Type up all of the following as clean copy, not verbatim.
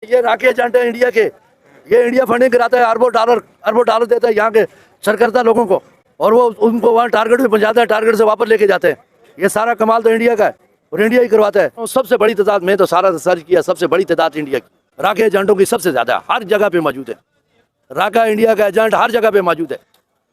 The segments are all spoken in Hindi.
ये राकेश एजेंट है इंडिया के, ये इंडिया फंडिंग कराता है, अरबों डॉलर देता है यहाँ के सरकर्ता लोगों को, और वो उनको वहाँ टारगेट पे पहुँचाता है, टारगेट से वापस लेके जाते हैं। ये सारा कमाल तो इंडिया का है और इंडिया ही करवाता है। सबसे बड़ी तादाद में तो सारा सर्च किया, सबसे बड़ी तादाद इंडिया की राकेश एजेंटों की सबसे ज्यादा हर जगह पे मौजूद है। राका इंडिया का एजेंट हर जगह पे मौजूद है,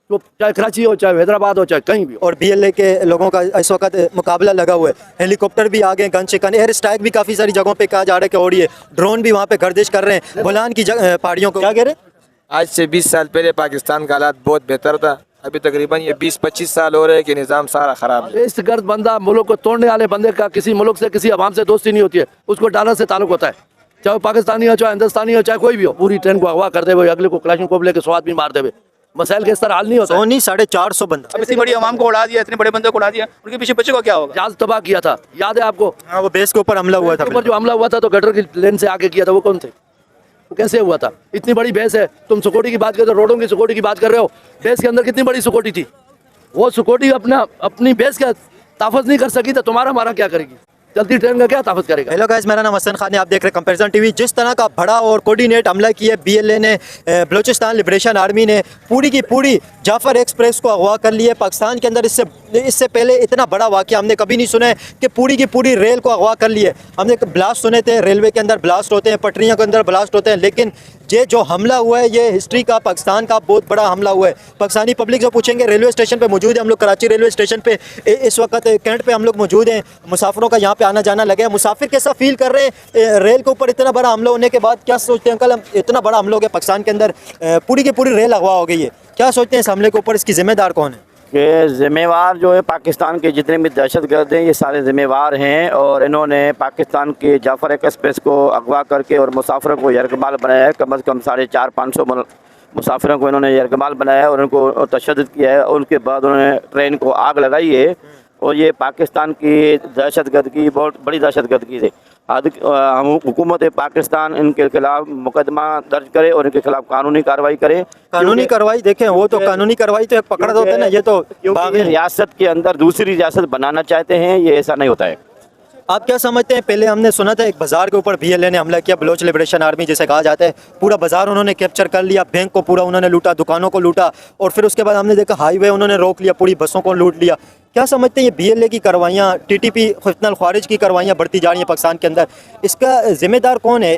तो चाहे कराची हो, चाहे हैदराबाद हो, चाहे कहीं भी। और बीएलए के लोगों का इस वक्त मुकाबला लगा हुआ है, हेलीकॉप्टर भी आ गए, गन शिकन, एयर स्ट्राइक भी काफ़ी सारी जगहों पे कहा जा रहा है कि हो रही है, ड्रोन भी वहाँ पे गर्दिश कर रहे हैं गोलान की पहाड़ियों को। क्या कह रहे हैं? आज से 20 साल पहले पाकिस्तान का हालात बहुत बेहतर था, अभी तकरीबन ये 20-25 साल हो रहे हैं कि निज़ाम सारा ख़राब है। इस गर्द बंदा मुल्क को तोड़ने वाले बंदे का किसी मुल्क से, किसी अवाम से दोस्ती नहीं होती है, उसको डॉलर से ताल्लुक होता है, चाहे पाकिस्तानी हो, चाहे हिंदुस्तानी हो, चाहे कोई भी हो। पूरी ट्रेन को अगवा करते हुए अगले को क्लाशनकोव लेके स्वाद भी मारते हुए मसाइल के इस तरह हल नहीं होता। 450 बंदा अब इतनी बड़ी आवाम को उड़ा दिया, इतने बड़े बंदे को उड़ा दिया, उनके पीछे बच्चे को क्या होगा? जहाज तबाह किया था, याद है आपको? हाँ, वो बेस के ऊपर हमला हुआ था। ऊपर जो हमला हुआ था तो गटर की लेन से आगे किया था, वो कौन थे? वो कैसे हुआ था? इतनी बड़ी बेस है, तुम सिक्योरिटी की बात कर रहे हो, रोडों की सिक्योरिटी की बात कर रहे हो, बेस के अंदर कितनी बड़ी सिक्योरिटी थी? वो सिक्योरिटी अपनी बेस का ताफत नहीं कर सकी तो तुम्हारा हमारा क्या करेगी? चलती ट्रेन का क्या ताफत करेगा? हेलो गाइस, मेरा नाम हसन खान है, आप देख रहे हैं कंपैरिजन टीवी। जिस तरह का बड़ा और कोऑर्डिनेट हमला किया बीएलए ने, बलूचिस्तान लिबरेशन आर्मी ने पूरी की पूरी जाफर एक्सप्रेस को अगवा कर लिया पाकिस्तान के अंदर। इससे पहले इतना बड़ा वाक़या हमने कभी नहीं सुना है कि पूरी की पूरी रेल को अगवा कर लिए। हमने ब्लास्ट सुने थे, रेलवे के अंदर ब्लास्ट होते हैं, पटरियों के अंदर ब्लास्ट होते हैं, लेकिन ये जो हमला हुआ है ये हिस्ट्री का, पाकिस्तान का बहुत बड़ा हमला हुआ है। पाकिस्तानी पब्लिक जो पूछेंगे, रेलवे स्टेशन पे मौजूद है हम लोग, कराची रेलवे स्टेशन पे इस वक्त कैंट पे हम लोग मौजूद हैं। मुसाफिरों का यहाँ पे आना जाना लगा है। मुसाफिर कैसा फील कर रहे हैं रेल के ऊपर इतना बड़ा हमला होने के बाद? क्या सोचते हैं अंकल, इतना बड़ा हमला हो गया पाकिस्तान के अंदर, पूरी की पूरी रेल अगवा हो गई है, क्या सोचते हैं इस हमले के ऊपर? इसकी जिम्मेदार कौन है? कि ज़िम्मेवार जो है पाकिस्तान के जितने भी दहशतगर्द हैं ये सारे ज़िम्मेवार हैं, और इन्होंने पाकिस्तान के जाफर एक्सप्रेस को अगवा करके और मुसाफिरों को यरगमाल बनाया है। कम से कम 450-500 मुसाफिरों को इन्होंने यरगमाल बनाया है और उनको तशद्दुद किया है। उनके बाद उन्होंने ट्रेन को आग लगाई है, और ये पाकिस्तान की दहशतगर्द की बहुत बड़ी दहशतगर्द की है। हम हुकूमत पाकिस्तान इनके खिलाफ मुकदमा दर्ज करे और इनके खिलाफ कानूनी कार्रवाई करे। कानूनी कार्रवाई देखें, वो तो कानूनी कार्रवाई तो एक पकड़ होता है ना, ये तो क्योंकि रियासत के अंदर दूसरी रियासत बनाना चाहते हैं, ये ऐसा नहीं होता है। आप क्या समझते हैं? पहले हमने सुना था एक बाजार के ऊपर बीएलए ने हमला किया, बलोच लिबरेशन आर्मी जिसे कहा जाता है, पूरा बाजार उन्होंने कैप्चर कर लिया, बैंक को पूरा उन्होंने लूटा, दुकानों को लूटा, और फिर उसके बाद हमने देखा हाईवे उन्होंने रोक लिया, पूरी बसों को लूट लिया। क्या समझते हैं ये बीएलए की कार्रवाइयाँ, टीटीपी फितनल ख्वारिज की कार्रवाइयाँ बढ़ती जा रही हैं पाकिस्तान के अंदर, इसका जिम्मेदार कौन है?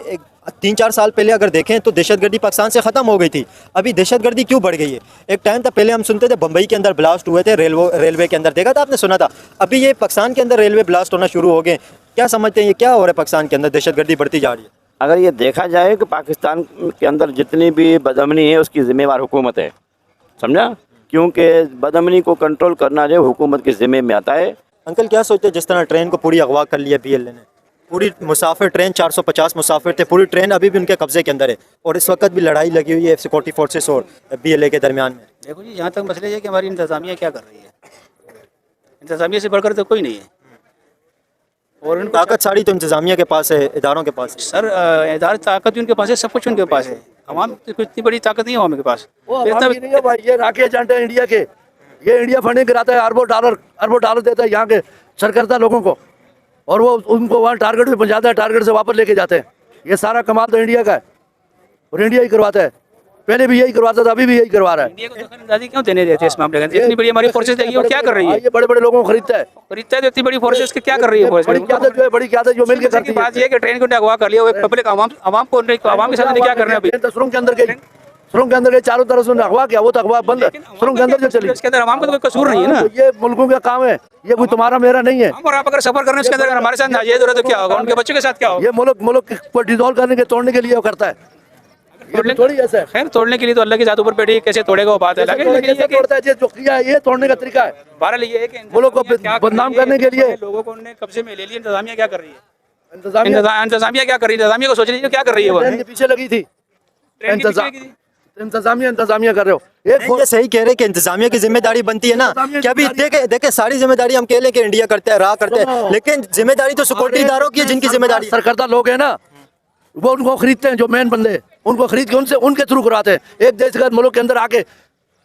3-4 साल पहले अगर देखें तो दहशतगर्दी पाकिस्तान से ख़त्म हो गई थी, अभी दहशतगर्दी क्यों बढ़ गई है? एक टाइम था पहले हम सुनते थे बम्बई के अंदर ब्लास्ट हुए थे, रेलवे के अंदर देखा था आपने, सुना था, अभी ये पाकिस्तान के अंदर रेलवे ब्लास्ट होना शुरू हो गए। क्या समझते हैं ये क्या हो रहा है पाकिस्तान के अंदर, दहशतगर्दी बढ़ती जा रही है? अगर ये देखा जाए कि पाकिस्तान के अंदर जितनी भी बदअमनी है उसकी ज़िम्मेवार हुकूमत है, समझा? क्योंकि बदअमनी को कंट्रोल करना जो हुकूमत के ज़िम्मे में आता है। अंकल क्या सोचते हैं जिस तरह ट्रेन को पूरी अगवा कर लिया बीएलए ने, पूरी मुसाफिर ट्रेन, 450 मुसाफिर थे, पूरी ट्रेन अभी भी उनके कब्जे के अंदर है, और इस वक्त भी लड़ाई लगी हुई है सिक्योरिटी फोर्सेस और बीएलए के दरमियान में। देखो जी, यहाँ तक मसले है कि हमारी इंतज़ामिया क्या कर रही है। इंतज़ामिया से बढ़कर तो कोई नहीं है, और उनको ताकत सारी तो इंतज़ामिया के पास है, इदारों के पास है। सर इदारे ताकत भी उनके पास है, सब कुछ उनके पास है, अवाम की इतनी बड़ी ताकत नहीं है अवाम के पास। नहीं है भाई, ये राकेश एजेंट है इंडिया के, ये इंडिया फंडिंग कराता है, अरबों डॉलर देता है यहाँ के सरकर्ता लोगों को, और वो उनको वहाँ टारगेट पे पहुँचाता है, टारगेट से वापस लेके जाते हैं। ये सारा कमाल तो इंडिया का है और इंडिया ही करवाता है, पहले भी यही करवाता था, अभी भी यही करवा रहा है। इंडिया को दखल-अंदाजी क्यों देने देते इस मामले में? इतनी बड़ी हमारी फोर्सेस है, वो क्या कर रही है? ये बड़े बड़े लोगों को खरीदता है तो इतनी बड़ी फोर्सेस की क्या कर रही है? बड़ी क्यादत जो मिलकर करती है। बात ये कि ट्रेन को अगवा कर लिया, वो पब्लिक आवाम को आवाम के साथ क्या करना है? अभी सुरंग के अंदर गई, सुरंग के अंदर गई, चारों तरफ से अगवा किया, वो तो अगवा बंद है, सुरंग के अंदर जो चली, इसके अंदर आवाम का तो कोई कसूर नहीं है ना। ये मुल्कों का काम है, ये कोई तुम्हारा मेरा नहीं है। और आप अगर सफर करने उसके अंदर हमारे साथ नाजायज हो रहा है तो क्या होगा? उनके बच्चों के साथ क्या होगा? ये मुल्क को डिसॉल्व करने के, तोड़ने के लिए वो करता है, थोड़ी ऐसा है। खैर, तोड़ने के लिए तो अल्लाह की जात ऊपर बैठी, कैसे तोड़ेगा वो बात है, लेकिन तोड़ता है जो किया है, ये तोड़ने का तरीका है। बहरहाल ये है कि मुल्क को बदनाम करने के लिए लोगों को उन्होंने कब्जे में ले लिया। इंतजामिया क्या कर रही है? इंतजामिया इंतजामिया क्या कर रही है? इंतजामिया को सोच रही है क्या कर रही है? वो ट्रेन के पीछे लगी थी, इंतजामिया कर रहे हो। ये सही कह रहे हैं कि इंतजामिया की जिम्मेदारी बनती है ना, कि अभी देखे सारी जिम्मेदारी हम कह लें कि इंडिया करते हैं, करते हैं, लेकिन जिम्मेदारी तो सिक्योरिटी इदारों की है, जिनकी जिम्मेदारी सरकर्ता लोग है ना, वो उनको खरीदते हैं, जो मेन बंदे उनको खरीद के उनके थ्रू कराते हैं। एक देशगर्द मुल्क के अंदर आके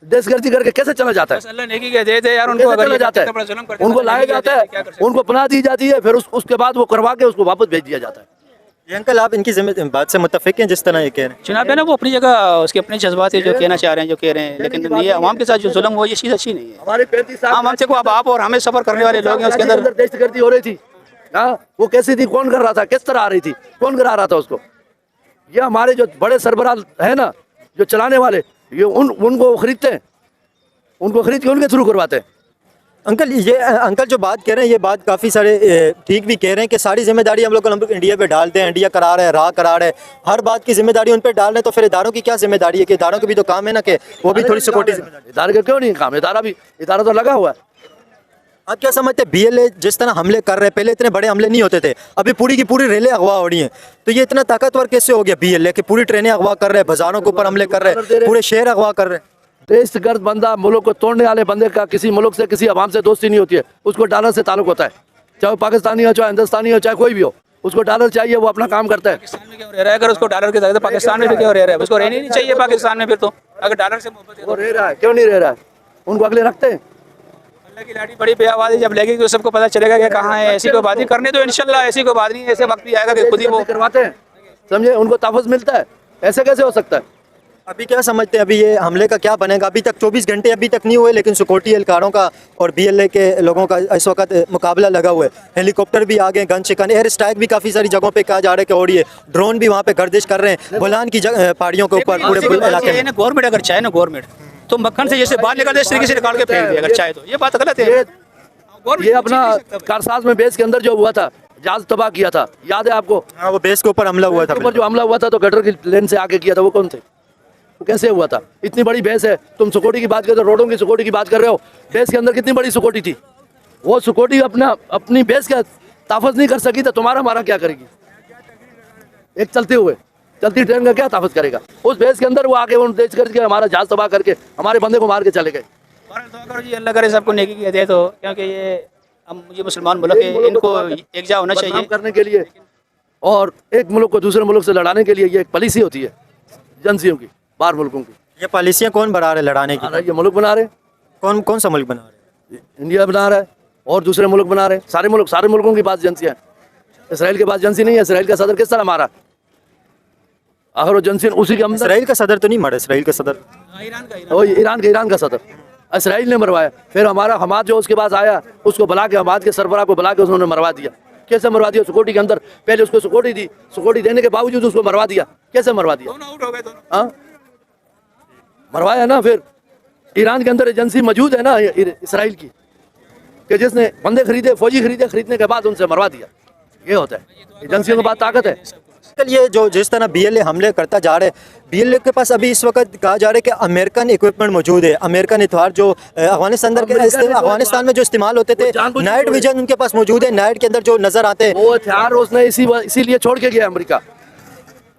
दहशतगर्दी करके कैसे चला जाता है? अल्लाह नेकी के दे दे यार, उनको चला जाता है, उनको लाया जाता है, उनको पनाह दी जाती है, फिर उसके बाद वो करवा के उसको वापस भेज दिया जाता है। ये अंकल आप इनकी बात से मुत्तफिक हैं जिस तरह ये कह रहे हैं? चुनाव है ना, वो अपनी जगह उसके अपने जज्बात है, जो कहना चाह रहे हैं जो कह रहे हैं, लेकिन ये आवाम के साथ जो जुल्म हो, ये चीज़ अच्छी नहीं है। हमारे 35 साल हम हमसे को अब आप और हमें सफ़र करने वाले लोग हैं, उसके अंदर दहशतगर्दी हो रही थी। हाँ, वो कैसी थी, कौन कर रहा था, किस तरह आ रही थी, कौन करा रहा था उसको? ये हमारे जो बड़े सरबराह है ना, जो चलाने वाले, ये उनको खरीदते हैं, उनको खरीद के उनके थ्रू करवाते हैं। अंकल ये अंकल जो बात कह रहे हैं ये बात काफ़ी सारे ठीक भी कह रहे हैं कि सारी जिम्मेदारी हम लोग इंडिया पे डालते हैं, इंडिया करा रहा है, राह करा रहा है, हर बात की जिम्मेदारी उन पर डाल रहे हैं, तो फिर इदारों की क्या जिम्मेदारी है कि इदारों का भी तो काम है ना कि वो भी थोड़ी सिक्योरिटी। इदारे का क्यों नहीं काम? इदारा तो लगा हुआ है। आप क्या समझते हैं BLA जिस तरह हमले कर रहे हैं, पहले इतने बड़े हमले नहीं होते थे, अभी पूरी की पूरी रेलें अगवा हो रही हैं, तो ये इतना ताकतवर कैसे हो गया BLA कि पूरी ट्रेनें अगवा कर रहे हैं, बाजारों के ऊपर हमले कर रहे हैं, पूरे शहर अगवा कर रहे हैं? दहशतगर्द बंदा, मुल्क को तोड़ने वाले बंदे का किसी मुल्क से, किसी अवाम से दोस्ती नहीं होती है, उसको डॉलर से ताल्लुक होता है। चाहे पाकिस्तानी हो, चाहे हिंदुस्तानी हो, चाहे कोई भी हो, उसको डॉलर चाहिए, वो अपना काम करता है। पाकिस्तान में क्यों रह रहा है? अगर उसको डॉलर के जगह पाकिस्तान में भी क्यों रह रहा है? उसको रहने नहीं चाहिए पाकिस्तान में, फिर तो अगर डॉलर से मोहब्बत है वो रह रहा है, क्यों नहीं रह रहा है? उनको अगले रखते हैं। अल्लाह की लाठी बड़ी बेआवाज़ है, जब लगेगी तो सबको पता चलेगा कि कहाँ है। ऐसी कोई बात नहीं करने तो इंशाल्लाह, ऐसी कोई बात नहीं, ऐसे वक्त भी आएगा कि खुद ही वो करवाते हैं, समझे? उनको तहफ़्फ़ुज़ मिलता है, ऐसे कैसे हो सकता है? अभी क्या समझते हैं अभी ये हमले का क्या बनेगा? अभी तक 24 घंटे अभी तक नहीं हुए, लेकिन सिक्योरिटी एहलकारों का और BLA के लोगों का इस वक्त मुकाबला लगा हुआ है। हेलीकॉप्टर भी आ गए, गन शिकन, एयर स्ट्राइक भी काफ़ी सारी जगहों पे कहा जा रहा है कि हो रही है, ड्रोन भी वहाँ पे गर्दिश कर रहे हैं गोलान की पहाड़ियों के ऊपर, पूरे इलाके में। गवर्नमेंट अगर चाहे ना, गवर्नमेंट तो मक्खन से जैसे बाहर निकालते इस तरीके से निकाल के फेंक दे, अगर चाहे तो। ये बात गलत है। ये अपना कारसाज में बेस के अंदर जो हुआ था, जहाज तबाह किया था, याद है आपको? हाँ, वो बेस के ऊपर हमला हुआ था। ऊपर जो हमला हुआ था तो गटर की लेन से आके किया था, वो कौन थे? वो कैसे हुआ था? इतनी बड़ी बेस है, तुम सिक्योरिटी की बात कर रहे हो, रोडों की सिक्योरिटी की बात कर रहे हो, बेस के अंदर कितनी बड़ी सिक्योरिटी थी? वो सिक्योरिटी अपनी बेस का ताफज नहीं कर सकी, तो तुम्हारा हमारा क्या करेगी? एक चलती ट्रेन का क्या ताफज करेगा? उस बेस के अंदर वो आके वो देश करके हमारा जहाज तबाह करके हमारे बंदे को मार के चले गए। जी अल्लाह करे सबको नेकी की हदायत हो, क्योंकि ये मुसलमान मुल्क है, इनको एकजा होना चाहिए करने के लिए, और एक मुल्क को दूसरे मुल्क से लड़ाने के लिए ये एक पॉलिसी होती है एजेंसियों की, बाहर मुल्कों की। ये पॉलिसियाँ कौन बना रहे लड़ाने की? ये मुल्क बना रहे, कौन सा मुल्क बना रहे? इंडिया बना रहा है और दूसरे मुल्क बना रहे, सारे मुल्कों के पास एजेंसियाँ हैं। इसराइल के पास एजेंसी नहीं है। इसराइल का सदर किस तरह मारा? आखिर वो एजेंसी उसी के अंदर। इसराइल का सदर तो नहीं मारा, इसराइल का सदर ईरान का सदर इसराइल ने मरवाया। फिर हमारा हमाद जो उसके पास आया, उसको बुला के, हमाद के सरबराह को बुला के उन्होंने मरवा दिया। कैसे मरवा दिया? सिक्योरिटी के अंदर पहले उसको सिक्योरिटी दी, सिक्योरिटी देने के बावजूद उसको मरवा दिया। कैसे मरवा दिया? हाँ, मरवाया ना। फिर ईरान के अंदर एजेंसी मौजूद है ना इसराइल की, कि जिसने बंदे खरीदे, फौजी खरीदे, खरीदने के बाद उनसे मरवा दिया। ये होता है, एजेंसियों के पास ताकत है। ये जो जिस तरह BLA हमले करता जा रहे हैं, BLA के पास अभी इस वक्त कहा जा रहा है कि अमेरिकन इक्विपमेंट मौजूद है, अमेरिकन हथियार जो अफगानिस्तान में जो इस्तेमाल होते थे, नाइट विजन उनके पास मौजूद है, नाइट के अंदर जो नजर आते हैं, वो हथियार उसने इसीलिए छोड़ के गया अमेरिका।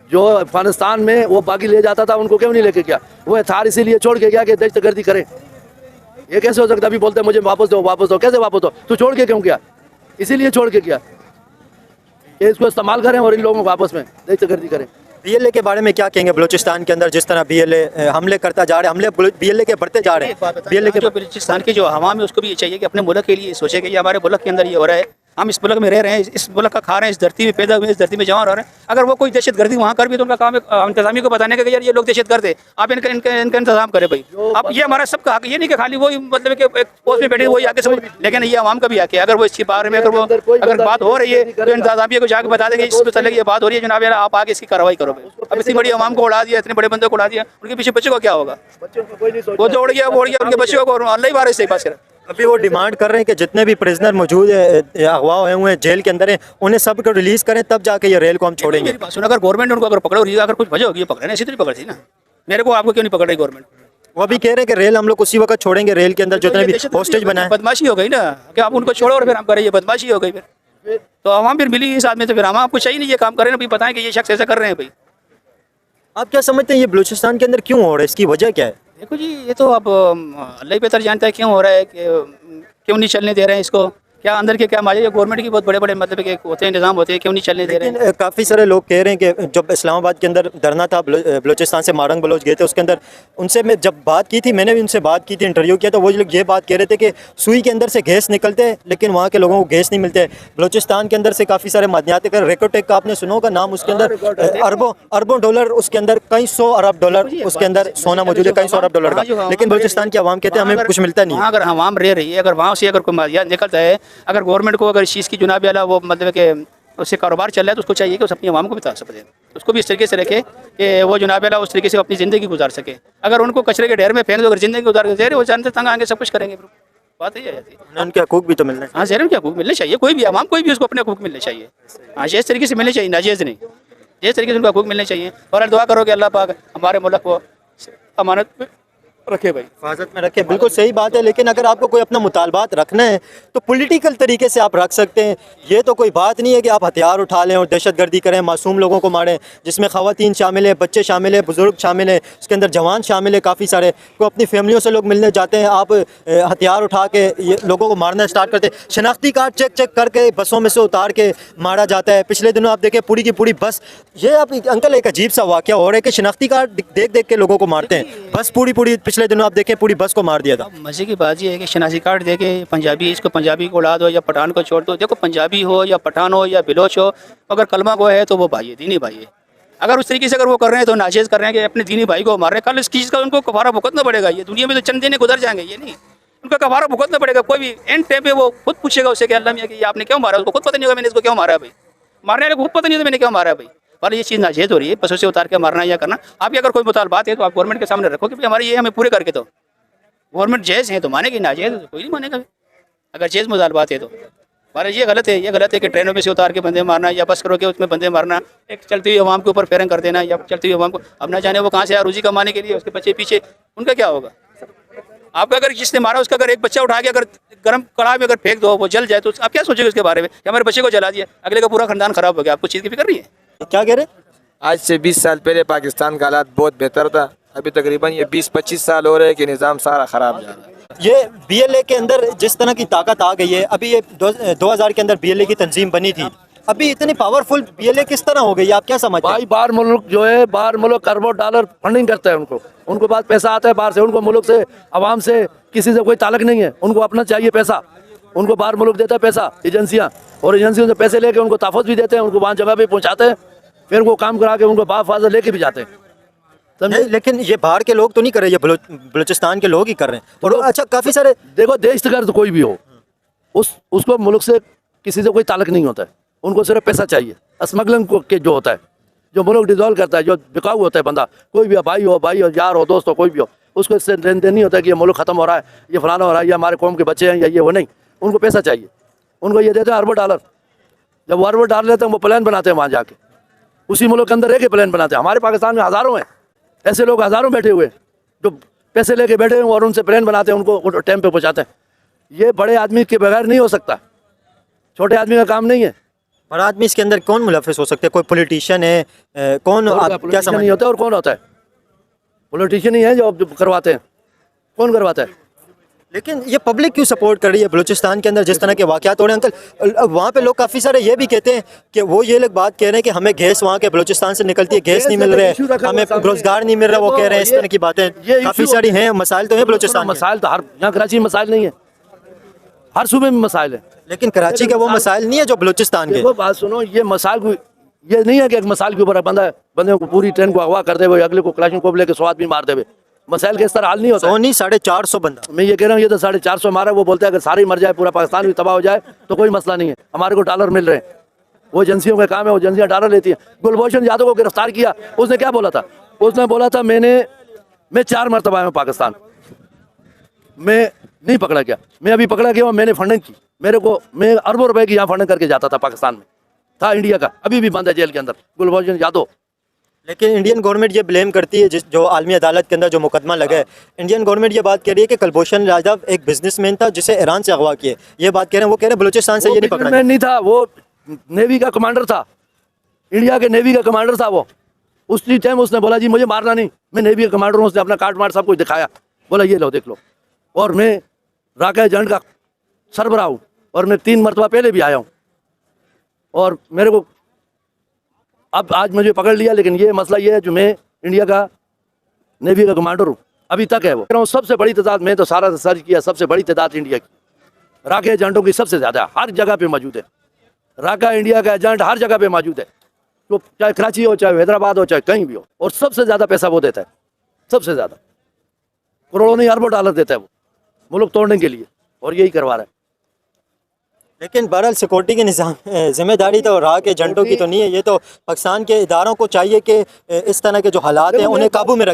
जो अफगानिस्तान में वो बाकी ले जाता था, उनको क्यों नहीं लेके गया? वो हथियार इसीलिए छोड़ के गया कि दहशतगर्दी करें। ये कैसे हो सकता? अभी बोलते हैं मुझे वापस दो, वापस दो। कैसे वापस दो? तू छोड़ के क्यों गया? इसीलिए छोड़ के गया कि इसको इस्तेमाल करें और इन लोगों को आपस में दहशतगर्दी करें। BLA के बारे में क्या कहेंगे? बलूचिस्तान के अंदर जिस तरह BLA हमले करता जा रहे हैं, हमले BLA के बढ़ते जा रहे हैं। BLA के जो बलूचिस्तान की जो हवा में, उसको भी ये चाहिए कि अपने मुल्क के लिए सोचे कि ये हमारे मुल्क के अंदर ये हो रहा है, हम इस मुल्क में रह रहे हैं, इस मुल्क का खा रहे हैं, इस धरती में पैदा हुए, इस धरती में जमा रह रहे हैं। अगर वो कोई दहशतगर्दी वहाँ कर भी, तो उनका काम है इंतजामी को बताने का कि यार ये लोग दहशतगर्द है, आप इनका इंतजाम करें भाई। अब ये हमारा सबका हक, ये नहीं कि खाली वही मतलब कि एक पोस्ट में बैठे वही आके समझ, लेकिन ये आवाम का भी हक है। अगर वो इसके बारे में अगर बात हो रही है तो इंतजामिया को जाकर बता देंगे, इस तरह की ये बात हो रही है जनाब, यार आप आगे इसकी कार्रवाई करो भाई। अब इतनी बड़ी आवाम को उड़ा दिया, इतने बड़े बंदे को उड़ा दिया, उनके पीछे बच्चों को क्या होगा? वो तो उड़ गया, उनके बच्चों को अल्लाह ही बारे से पास कर। अभी वो डिमांड कर रहे हैं कि जितने भी प्रिजनर मौजूद है, अगवा हुए हैं, जेल के अंदर हैं, उन्हें सब को रिलीज करें, तब जाके ये रेल को हम छोड़ेंगे। अगर गवर्नमेंट उनको अगर पकड़ो, अगर कुछ वजह होगी पकड़े, ऐसी तो नहीं पकड़ती ना। मेरे को आपको क्यों नहीं पकड़ रही गवर्नमेंट? वो अभी कह रहे हैं कि रेल हम लोग उसी वक्त छोड़ेंगे, रेल के अंदर जितने भी होस्टेज बनाए। बदमाशी हो गई ना कि आप उनको छोड़ो और फिर हम करें, ये बदमाशी हो गई। फिर तो आवाम फिर मिली इस आदमी से, फिर हम आपको चाहिए नहीं ये काम करें ना, भाई बताएं कि ये शख्स ऐसा कर रहे हैं भाई। आप क्या समझते हैं ये बलूचिस्तान के अंदर क्यों हो रहा है? इसकी वजह क्या है? देखो जी, ये तो अब अल्लाह ही बेहतर जानता है क्यों हो रहा है, क्यों नहीं चलने दे रहे हैं इसको, क्या अंदर के क्या माजे, ये गवर्नमेंट की बहुत बड़े बड़े मतलब के होते हैं, निज़ाम होते हैं, क्यों नहीं चलने दे रहे हैं। लेकिन काफ़ी सारे लोग कह रहे हैं कि जब इस्लामाबाद के अंदर धरना था, बलूचिस्तान से मारंग बलोच गए थे, उसके अंदर उनसे मैं जब बात की थी, मैंने भी उनसे बात की थी, इंटरव्यू किया, तो वो लोग ये बात कह रहे थे कि सुई के अंदर से गैस निकलते हैं लेकिन वहाँ के लोगों को गैस नहीं मिलते। बलूचिस्तान के अंदर से काफ़ी सारे मादनियात का रेकोटेक का आपने सुना होगा नाम, उसके अंदर अरबों डॉलर, उसके अंदर कई 100 अरब डॉलर उसके अंदर सोना मौजूद है, कई 100 अरब डॉलर का। लेकिन बलूचिस्तान की आवाम कहते हैं हमें कुछ मिलता नहीं। वहाँ अगर आवाम रह रही है, अगर वहाँ से अगर कोई मादियात निकलता है, अगर गवर्नमेंट को अगर इस चीज़ की जुनाब वाला वो मतलब कि उससे कारोबार चल रहा है, तो उसको चाहिए कि उस अपनी आवाम को भी तासब दे, उसको भी इस तरीके से रखे कि वो जुनाब वाला उस तरीके से अपनी ज़िंदगी गुजार सके। अगर उनको कचरे के ढेर में फेंक दो, अगर ज़िंदगी गुजार के ज़हर वो जानते तंग आएंगे, सब कुछ करेंगे, बात यही है। उनके हकूक़ भी तो मिलने। हाँ, ज़हर क्या हकूक़ मिलने चाहिए, कोई भी आवाम कोई भी उसको अपने हकूक़ मिलने चाहिए। हाँ, जिस तरीके से मिलने चाहिए, नाजायज़ नहीं, जिस तरीके से उनको हकूक़ मिलने चाहिए। और दुआ करो कि अल्लाह पाक हमारे मुल्क को अमानत में रखे भाई, हिफाजत में रखे। बिल्कुल सही बात है, लेकिन अगर आपको कोई अपना मुतालबात रखना है तो पॉलिटिकल तरीके से आप रख सकते हैं। ये तो कोई बात नहीं है कि आप हथियार उठा लें और दहशतगर्दी करें, मासूम लोगों को मारें, जिसमें ख़वातीन शामिल है, बच्चे शामिल है, बुज़ुर्ग शामिल है, उसके अंदर जवान शामिल है, काफ़ी सारे को अपनी फैमिलियों से लोग मिलने जाते हैं, आप हथियार उठा के ये लोगों को मारना स्टार्ट करते हैं। शनाख्ती कार्ड चेक करके बसों में से उतार के मारा जाता है। पिछले दिनों आप देखें पूरी की पूरी बस, ये आप अंकल एक अजीब सा वाक़या हो रहा है कि शनाख्ती कार्ड देख के लोगों को मारते हैं। बस पूरी पिछले दिनों आप देखें पूरी बस को मार दिया था। मज़े की बात ये है कि शनाख्ती कार्ड दे के पंजाबी, इसको पंजाबी को उड़ा दो या पठान को छोड़ दो। देखो, पंजाबी हो या पठान हो या बिलोच हो, अगर कलमा को है तो वो भाई है, दीनी भाई है। अगर उस तरीके से अगर वो कर रहे हैं तो नाजायज़ कर रहे हैं कि अपने दीनी भाई को मार रहे हैं। कल इस चीज़ का उनको कफारा भुगतना पड़ेगा। ये दुनिया में तो चंद दिन गुजर जाएंगे, ये नहीं, उनका कफारा भुगतना पड़ेगा। कोई भी एंड टाइम पे वो खुद पूछेगा उससे कि अल्लाह मियां कि ये आपने क्यों मारा, उसको खुद पता नहीं होगा मैंने इसको क्यों मारा भाई, मारने वाले को खुद पता नहीं होता मैंने क्यों मारा भाई। पर ये चीज़ नाजायज़ हो रही है, बसों से उतार के मारना या करना। आपकी अगर कोई मुतालबात है तो आप गवर्नमेंट के सामने रखो कि भाई हमारी ये हमें पूरे करके दो। गवर्नमेंट जायज़ है तो मानेगी, नाजायज़ तो कोई नहीं मानेगा। अगर जायज़ मुतालबात है तो हमारा ये गलत है कि ट्रेनों में से उतार के बंदे मारना या बस करो के उसमें बंदे मारना, एक चलती हुई आवाम के ऊपर फेरंग कर देना या चलती हुई आवाम को, अब ना जाने वो कहाँ से रोजी कमाने के लिए, उसके बच्चे पीछे, उनका क्या होगा। आपका अगर जिसने मारा उसका अगर एक बच्चा उठा के अगर गर्म कढ़ाई में अगर फेंक दो, वो जल जाए, तो आप क्या सोचेंगे उसके बारे में कि हमारे बच्चे को जला दिया, अगले का पूरा खानदान खराब हो गया। आपको चीज़ की फिक्र नहीं है। क्या कह रहे? आज से 20 साल पहले पाकिस्तान का हालात बहुत बेहतर था। अभी तकरीबन ये 20-25 साल हो रहे हैं कि निज़ाम सारा ख़राब जा रहा है। ये BLA के अंदर जिस तरह की ताकत आ गई है, अभी ये 2000 के अंदर BLA की तंजीम बनी थी, अभी इतनी पावरफुल BLA किस तरह हो गई, आप क्या समझते हैं? भाई बाहर मुल्क जो है, बाहर मुल्क अरबों डॉलर फंडिंग करता है, उनको पास पैसा आता है बाहर से, उनको मुल्क से, आवाम से, किसी से कोई ताल्लुक नहीं है। उनको अपना चाहिए पैसा, उनको बाहर मुल्क देता है पैसा एजेंसियाँ, और एजेंसियों से पैसे लेके उनको तहफ़्फ़ुज़ भी देते हैं, उनको वहाँ जगह भी पहुँचाते हैं, फिर वो काम करा के उनको बाफाज़ा लेके भी जाते हैं। नहीं, लेकिन ये बाहर के लोग तो नहीं कर रहे, ये बलूचिस्तान के लोग ही कर रहे हैं। और अच्छा, काफ़ी सारे देखो, देशगर्द कोई भी हो, उसको मुल्क से किसी से कोई ताल्लुक नहीं होता है, उनको सिर्फ पैसा चाहिए। स्मगलिंग को के जो होता है, जो मुल्क डिजॉल्व करता है, जो बिकाऊ होता है बंदा, कोई भी भाई हो, यार हो, दोस्त हो, कोई भी हो, उसको इससे लेन देन नहीं होता है कि ये मुल्क ख़त्म हो रहा है, ये फलाना हो रहा है, ये हमारे कौम के बच्चे हैं या ये वो नहीं। उनको पैसा चाहिए, उनको ये देते हैं अरबों डॉलर। जब वो अरबों डॉलर लेते हैं, वो प्लान बनाते हैं, वहाँ जाके उसी मुल्क के अंदर रह के प्लान बनाते हैं। हमारे पाकिस्तान में हज़ारों हैं ऐसे लोग, हज़ारों बैठे हुए जो पैसे लेके बैठे हैं और उनसे प्लान बनाते हैं, उनको टाइम पे पहुँचाते हैं। ये बड़े आदमी के बगैर नहीं हो सकता, छोटे आदमी का काम नहीं है। बड़ा आदमी इसके अंदर कौन मुलविस हो सकते हैं? कोई पॉलिटिशियन है? कौन, आप क्या समझ नहीं होता? और कौन होता है? पॉलिटिशियन ही है जो करवाते हैं। कौन करवाता है? लेकिन ये पब्लिक क्यों सपोर्ट कर रही है बलूचिस्तान के अंदर जिस तरह के वाक़यात हो रहे हैं? अंकल, वहाँ पे लोग काफ़ी सारे ये भी कहते हैं कि वो ये लोग बात कह रहे हैं कि हमें गैस वहाँ के बलूचिस्तान से निकलती है, गैस नहीं मिल रहा है, हमें रोज़गार नहीं मिल रहा। वो कह रहे हैं इस तरह की बातें काफ़ी सारी हैं, मसाइल तो हैं बलूचिस्तान। मसाइल तो हर, यहाँ कराची में मसाइल नहीं है, हर सूबे में मसाइल है, लेकिन कराची के वो मसाइल नहीं है जो बलूचिस्तान के। वो बात सुनो, ये मसाइल ये नहीं है कि एक मसाइल के ऊपर बंदे को पूरी ट्रेन को अगवा कर दे, अगले को क्लाशनिकोव लेके स्वाद भी मार दे। मसाइल के इस तरह हाल नहीं होता। 450 बंदा, मैं ये कह रहा हूँ, ये तो 450 मारा। वो बोलते हैं अगर सारे मर जाए, पूरा पाकिस्तान भी तबाह हो जाए तो कोई मसला नहीं है, हमारे को डॉलर मिल रहे हैं। वो एजेंसियों का काम है, वो एजेंसियाँ डॉलर लेती हैं। कुलभूषण यादव को गिरफ्तार किया, उसने क्या बोला था? उसने बोला था मैं 4 मरतबा आया हूँ पाकिस्तान, मैं नहीं पकड़ा गया, मैं अभी पकड़ा गया हूँ, मैंने फंडिंग की, मैं अरबों रुपए की यहाँ फंडिंग करके जाता था पाकिस्तान में, था इंडिया का, अभी भी बंद है जेल के अंदर कुलभूषण यादव। लेकिन इंडियन गवर्नमेंट ये ब्लेम करती है, जो आलमी अदालत के अंदर जो मुकदमा लगा है, इंडियन गवर्नमेंट ये बात कह रही है कि कुलभूषण यादव एक बिजनेसमैन था जिसे ईरान से अगवा किए। ये बात कह रहे हैं, वो कह रहे हैं बलूचिस्तान से ये नहीं पकड़ा। नहीं था, वो नेवी का कमांडर था, इंडिया के नेवी का कमांडर था वो। उसी टाइम उसने बोला जी मुझे मारना नहीं, मैं नेवी का कमांडर हूँ। उसने अपना कार्ड मार्ड सब कुछ दिखाया, बोला ये लो देख लो, और मैं राकेश एजेंट का सरबराह हूँ, और मैं 3 मरतबा पहले भी आया हूँ। और मेरे को अब आज मुझे पकड़ लिया, लेकिन ये मसला ये है जो मैं इंडिया का नेवी का कमांडर हूँ, अभी तक है वो। सबसे बड़ी तादाद, मैं तो सारा सर्च किया, सबसे बड़ी तादाद इंडिया की राका एजेंटों की सबसे ज़्यादा हर जगह पे मौजूद है। राका इंडिया का एजेंट हर जगह पे मौजूद है, तो चाहे कराची हो, चाहे हैदराबाद हो, चाहे कहीं भी हो। और सबसे ज़्यादा पैसा वो देता है, सबसे ज़्यादा करोड़ों नहीं अरबों डॉलर देता है वो मुल्क तोड़ने के लिए, और यही करवा रहा है। लेकिन बहरहाल सिक्योरिटी की निज़ाम जिम्मेदारी तो राक एजेंटों की तो नहीं है, ये तो पाकिस्तान के इदारों को चाहिए कि इस तरह के जो हालात हैं उन्हें काबू में रखें।